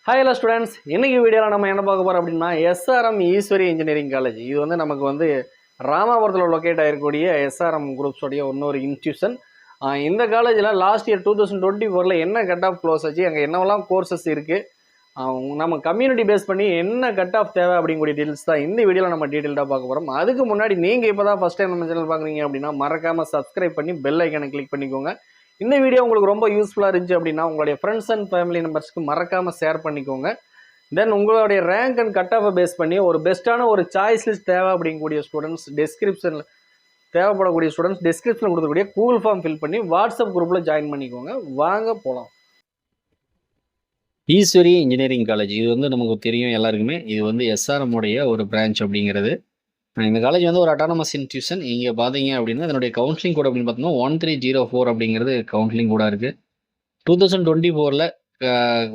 Hi hello students, இன்னைக்கு வீடியோவில் நம்ம என்ன பார்க்க போகிறோம் அப்படின்னா எஸ்ஆர்எம் ஈஸ்வரி இன்ஜினியரிங் காலேஜ். இது வந்து நமக்கு வந்து ராமாபுரத்தில் லொக்கேட் ஆகிருக்கக்கூடிய எஸ்ஆர்எம் குரூப்ஸோடைய இன்னொரு இன்ஸ்டியூஷன். இந்த காலேஜில் லாஸ்ட் இயர் 2024 என்ன கட் ஆஃப் க்ளோஸ் ஆச்சு, அங்கே என்னவெல்லாம் கோர்சஸ் இருக்குது, நம்ம கம்யூனிட்டி பேஸ் பண்ணி என்ன கட் ஆஃப் தேவை அப்படிங்கக்கூடிய டீட்டெயில்ஸ் தான் இந்த வீடியோவில் நம்ம டீட்டெயிலாக பார்க்க போகிறோம். அதுக்கு முன்னாடி நீங்கள் இப்போ தான் ஃபஸ்ட் டைம் நம்ம சேனல் பார்க்குறீங்க அப்படின்னா மறக்காமல் சப்ஸ்கிரைப் பண்ணி பெல் ஐக்கனை கிளிக் பண்ணிக்கோங்க. இந்த வீடியோ உங்களுக்கு ரொம்ப யூஸ்ஃபுல்லாக இருந்துச்சு அப்படின்னா உங்களுடைய ஃப்ரெண்ட்ஸ் அண்ட் ஃபேமிலி மெம்பர்ஸ்க்கு மறக்காமல் ஷேர் பண்ணிக்கோங்க. தென் உங்களுடைய ரேங்க் அண்ட் கட் ஆஃபை பேஸ் பண்ணி ஒரு பெஸ்ட்டான ஒரு சாய்ஸ் லிஸ்ட் தேவை அப்படிங்கக்கூடிய ஸ்டூடெண்ட்ஸ் டிஸ்கிரிப்ஷனில் தேவைப்படக்கூடிய ஸ்டூடெண்ட்ஸ் டிஸ்கிரிப்ஷனில் கொடுக்கக்கூடிய கூகுள் ஃபார்ம் ஃபில் பண்ணி வாட்ஸ்அப் குரூப்பில் ஜாயின் பண்ணிக்கோங்க. வாங்க போகலாம். ஈஸ்வரி இன்ஜினியரிங் காலேஜ் இது வந்து நமக்கு தெரியும் எல்லாருக்குமே. இது வந்து எஸ்ஆர்எம் உடைய ஒரு பிரான்ச் அப்படிங்கிறது. இந்த காலேஜ் வந்து ஒரு அட்டானமஸ் இன்ஸ்டியூஷன். இங்கே பார்த்தீங்க அப்படின்னா இதனுடைய கவுன்சிலிங் கோட் அப்படின்னு பார்த்தோம்னா 1304 அப்படிங்கிறது கவுன்சிலிங் கோடாக இருக்குது. 2024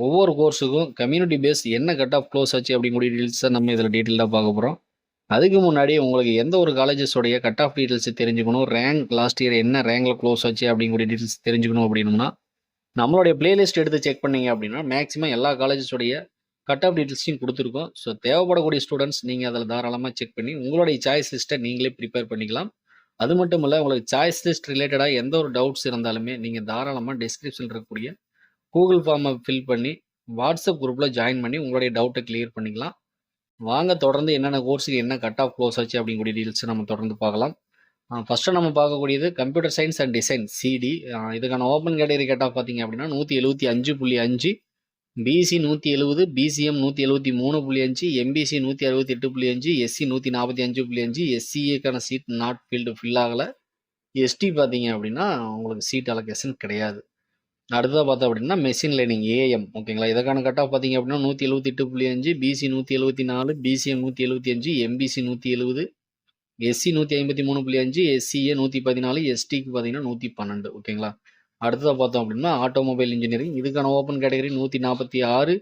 ஒவ்வொரு கோர்ஸுக்கும் கம்யூனிட்டி பேஸ் என்ன கட் ஆஃப் க்ளோஸ் ஆச்சு அப்படிங்கக்கூடிய டீட்டெயில்ஸை நம்ம இதில் டீட்டெயிலாக பார்க்க போகிறோம். அதுக்கு முன்னாடி உங்களுக்கு எந்த ஒரு காலேஜஸோடைய கட் ஆஃப் டீட்டெயில்ஸ் தெரிஞ்சுக்கணும், ரேங்க் லாஸ்ட் இயர் என்ன ரேங்கில் க்ளோஸ் ஆச்சு அப்படிங்கக்கூடிய டீட்டெயில்ஸ் தெரிஞ்சுக்கணும் அப்படின்னா நம்மளுடைய பிளேலிஸ்ட் எடுத்து செக் பண்ணீங்க அப்படின்னா மேக்ஸிமம் எல்லா காலேஜஸோடைய கட் ஆஃப் டீட்டெயில்ஸையும் கொடுத்துருக்கோம். ஸோ தேவைப்படக்கூடிய ஸ்டூடெண்ட்ஸ் நீங்கள் அதில் தாராளமாக செக் பண்ணி உங்களுடைய சாய்ஸ் லிஸ்ட்டை நீங்களே ப்ரிப்பேர் பண்ணிக்கலாம். அது மட்டும் இல்லை, உங்களுக்கு சாய்ஸ் லிஸ்ட் ரிலேட்டடாக எந்த ஒரு டவுட்ஸ் இருந்தாலுமே நீங்கள் தாராளமாக டிஸ்கிரிப்ஷனில் இருக்கக்கூடிய கூகுள் ஃபார்மை ஃபில் பண்ணி வாட்ஸ்அப் குரூப்பில் ஜாயின் பண்ணி உங்களுடைய டவுட்டை கிளியர் பண்ணிக்கலாம். வாங்க தொடர்ந்து என்னென்ன கோர்ஸுக்கு என்ன கட் ஆஃப் க்ளோஸ் ஆச்சு அப்படிங்கக்கூடிய டீட்டெயில்ஸை நம்ம தொடர்ந்து பார்க்கலாம். ஃபஸ்ட்டு நம்ம பார்க்கக்கூடியது computer science and design CD. இதுக்கான ஓப்பன் கேட்டகரி கட் ஆஃப் பார்த்தீங்க அப்படின்னா 175.5, பிசி 170, பிசிஎம் 173.5, எம்பிசி 168.5, எஸ்சி 145.5, எஸ்சிஏக்கான சீட் நாட் ஃபில் ஆகலை. எஸ்டி பார்த்தீங்க அப்படின்னா உங்களுக்கு சீட் அலோகேஷன் கிடையாது. அடுத்ததாக பார்த்தோம் அப்படின்னா மெஷின் லேர்னிங் ஏஎம், ஓகேங்களா. இதற்கான கட் ஆஃப் பார்த்தீங்க அப்படின்னா 178.5, BC 174, BCM 175, MBC 170, SC 153.5, SCA 114, எஸ்டிக்கு பார்த்தீங்கன்னா 112, ஓகேங்களா. அடுத்ததாக பார்த்தோம் அப்படின்னா ஆட்டோமொபைல் இன்ஜினியரிங். இதுக்கான open category 146,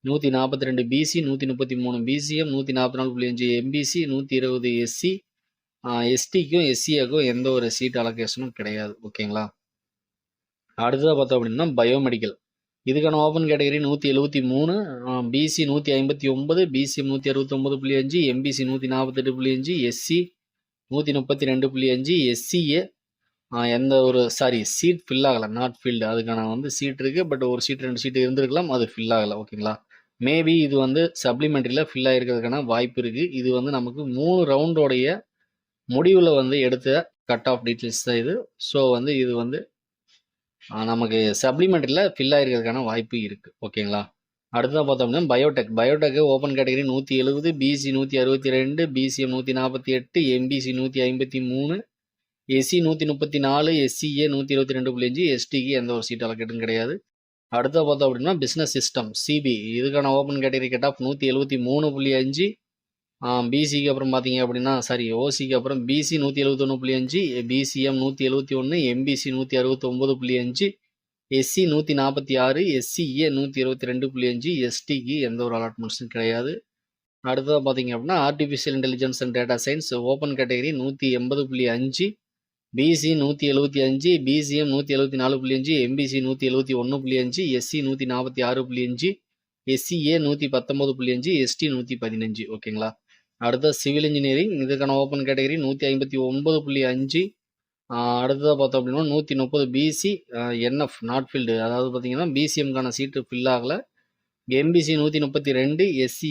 142 BC, 133 BCM, 144.5 MBC, 120 SC. எஸ்டிக்கும் எஸ்சிஏக்கும் எந்த ஒரு சீட் அலோகேஷனும் கிடையாது, ஓகேங்களா. அடுத்ததாக பார்த்தோம் அப்படின்னா பயோமெடிக்கல். இதுக்கான open category 173, BC 159, BCM 169.5, MBC 148.5, SC 132.5, SCA எந்த ஒரு சீட் ஃபில் ஆகலை, நாட் ஃபில்டு. அதுக்கான வந்து சீட் இருக்குது, பட் ஒரு சீட் 2 சீட்டு இருந்திருக்கலாம், அது ஃபில் ஆகலை, ஓகேங்களா. மேபி இது வந்து சப்ளிமெண்ட்ரியில் ஃபில் ஆகிருக்கிறதுக்கான வாய்ப்பு இருக்குது. இது வந்து நமக்கு 3 ரவுண்டோடைய முடிவில் வந்து எடுத்த கட் ஆஃப் டீட்டெயில்ஸ் தான் இது. ஸோ வந்து இது வந்து நமக்கு சப்ளிமெண்ட்ரியில் ஃபில் ஆகிருக்கிறதுக்கான வாய்ப்பு இருக்குது, ஓகேங்களா. அடுத்ததாக பார்த்தோம்னா biotech open category 170, BC 162, BCM 148, MBC 153, SC 134, SCA 122.5, எஸ்டிக்கு எந்த ஒரு சீட் அலோகேட்டும் கிடையாது. அடுத்த பார்த்தோம் அப்படின்னா பிஸ்னஸ் சிஸ்டம் சிபி. இதுக்கான ஓப்பன் கேட்டகரி கட் ஆஃப் 173.5, பிசிக்கு அப்புறம் பார்த்தீங்க அப்படின்னா ஓசிக்கு அப்புறம் BC 171.5, BCM 171, MBC 169.5, SC 146, SCA 122.5, எஸ்டிக்கு எந்த ஒரு அலாட்மெண்ட்ஸும் கிடையாது. அடுத்ததாக பார்த்தீங்க அப்படின்னா artificial intelligence and data science open category 180.5, BC 175, BCM 174.5, MBC 171.5, SC 146.5, SCA 119.5, ST 115, ஓகேங்களா. அடுத்த சிவில் இன்ஜினியரிங். இதுக்கான ஓப்பன் கேட்டகரி 159.5. அடுத்ததாக பார்த்தோம் அப்படின்னா 130 பிசி, என்எஃப் நாட் ஃபில்டு. அதாவது பார்த்தீங்கன்னா பிசிஎம்கான சீட்டு ஃபில் ஆகலை. எம்பிசி 132, எஸ்சி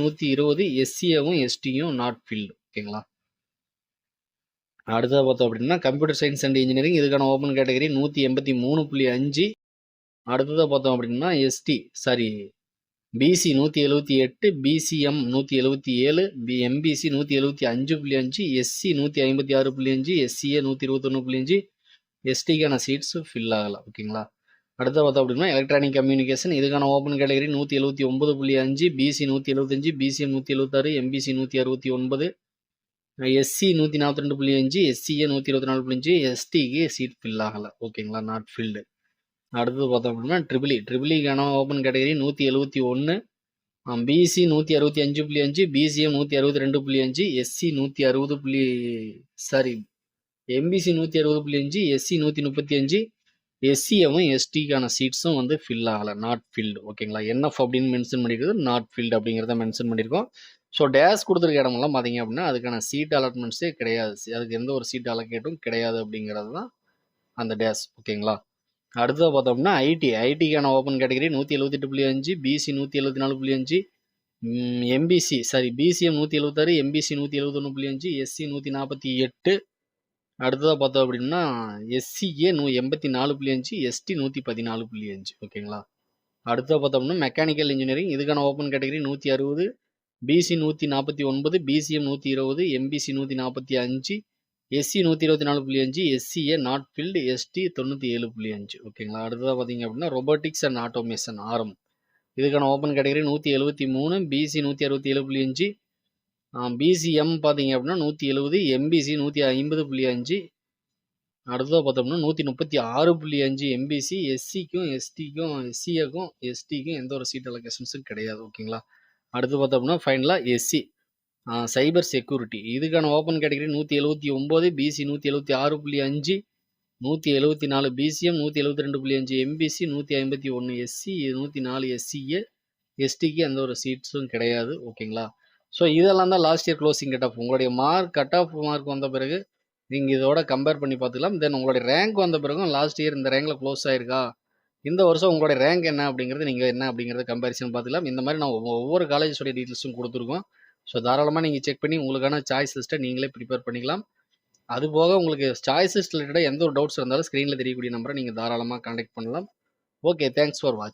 120, எஸ்சிஏவும் எஸ்டியும் நாட் ஃபில்டு, ஓகேங்களா. அடுத்ததாக பார்த்தோம் அப்படின்னா கம்ப்யூட்டர் சயின்ஸ் அண்ட் இன்ஜினியரிங். இதுக்கான ஓப்பன் கேட்டகரி 183.5. அடுத்ததாக பார்த்தோம் அப்படின்னா BC 178, BCM 177, MBC 175.5, SC 156.5, SCA 121.5, எஸ்டிக்கான சீட்ஸ் ஃபில் ஆகலை, ஓகேங்களா. அடுத்த பார்த்தோம் அப்படின்னா எலக்ட்ரானிக் கம்யூனிகேஷன். இதுக்கான open category 179.5, BC 175, BCM 176, MBC 169, SC 142.5, SCA 124.5, எஸ்டிக்கு சீட் ஃபில் ஆகலை, ஓகேங்களா, நாட் ஃபில்டு. அடுத்தது பார்த்தோம் அப்படின்னா ட்ரிபிளிக்கான open category 171, BC 165.5, BCM 162.5, SC 160, MBC 160.5, SC 135, எஸ்சிஏவும் எஸ்டிக்கான சீட்ஸும் வந்து ஃபில் ஆகலை, நாட் ஃபில்டு. ஓகேங்களா, என்எஃப் அப்படின்னு மென்ஷன் பண்ணியிருக்குது, நாட் ஃபில்டு அப்படிங்கிறத மென்ஷன் பண்ணியிருக்கோம். ஸோ டேஷ் கொடுத்துருக்க இடமெல்லாம் பார்த்தீங்க அப்படின்னா அதுக்கான சீட் அலாட்மெண்ட்ஸே கிடையாது, அதுக்கு எந்த ஒரு சீட் அலோகேட்டும் கிடையாது அப்படிங்கிறது தான் அந்த டேஷ். ஓகேங்களா, அடுத்தது பார்த்தோம்னா ஐடிக்கான open category 178.5, BC 174.5, MBC BCM 176, MBC 171.5, SC 148. அடுத்ததாக பார்த்தோம் அப்படின்னா எஸ்சிஏ 84.5, எஸ்டி 114.5. ஓகேங்களா, அடுத்ததாக பார்த்தோம்னா மெக்கானிக்கல் இன்ஜினியரிங், இதுக்கான open category 160, BC 149, BCM 120, MBC 145, SC 124.5, SCA not filled, ST 97.5. ஓகேங்களா, அடுத்ததாக பார்த்தீங்க அப்படின்னா ரொபோட்டிக்ஸ் அண்ட் ஆட்டோமேஷன் ஆரம், இதுக்கான ஓப்பன் கேட்டகரி 173, பிசி 167.5, பிசிஎம் பார்த்தீங்க அப்படின்னா 170, எம்பிசி 150.5. அடுத்ததாக பார்த்தோம்னா 136.5 எம்பிசி, எஸ்சிக்கும் எஸ்டிக்கும் எந்த ஒரு சீட் அலோகேஷன்ஸும் கிடையாது. ஓகேங்களா, அடுத்து பார்த்தோம்னா ஃபைனலாக எஸ்சி சைபர் செக்யூரிட்டி, இதுக்கான open category 179, BC 176.5, 174 BCM, 172.5 MBC, 151 SC, 104 SCA, எஸ்டிக்கு எந்த ஒரு சீட்ஸும் கிடையாது. ஓகேங்களா, ஸோ இதெல்லாம் தான் last year closing cut off. உங்களுடைய கட் ஆஃப் மார்க் வந்த பிறகு நீங்கள் இதோட கம்பேர் பண்ணி பார்த்துக்கலாம். தென் உங்களுடைய ரேங்க் வந்த பிறகும் லாஸ்ட் இயர் இந்த ரேங்கில் க்ளோஸ் ஆயிருக்கா, இந்த வருஷம் உங்களுடைய ரேங்க் என்ன அப்படிங்கிறது நீங்கள் என்ன அப்படிங்கிறத கம்பேரிசன் பார்த்துக்கலாம். இந்த மாதிரி நான் ஒவ்வொரு காலேஜஸோடைய டீட்டெயில்ஸும் கொடுத்துருக்கோம். ஸோ தாராளமாக நீங்கள் செக் பண்ணி உங்களுக்கான சாய்ஸ் லிஸ்ட்டை நீங்களே ப்ரிப்பேர் பண்ணிக்கலாம். அதுபோக உங்களுக்கு சாய்ஸ் லிஸ்ட் ரிலேட்டடாக எந்த ஒரு டவுட்ஸ் இருந்தாலும் ஸ்க்ரீனில் தெரியக்கூடிய நம்பரை நீங்கள் தாராளமாக கான்டாக்ட் பண்ணலாம். ஓகே, தேங்க்ஸ் ஃபார் வாட்சிங்.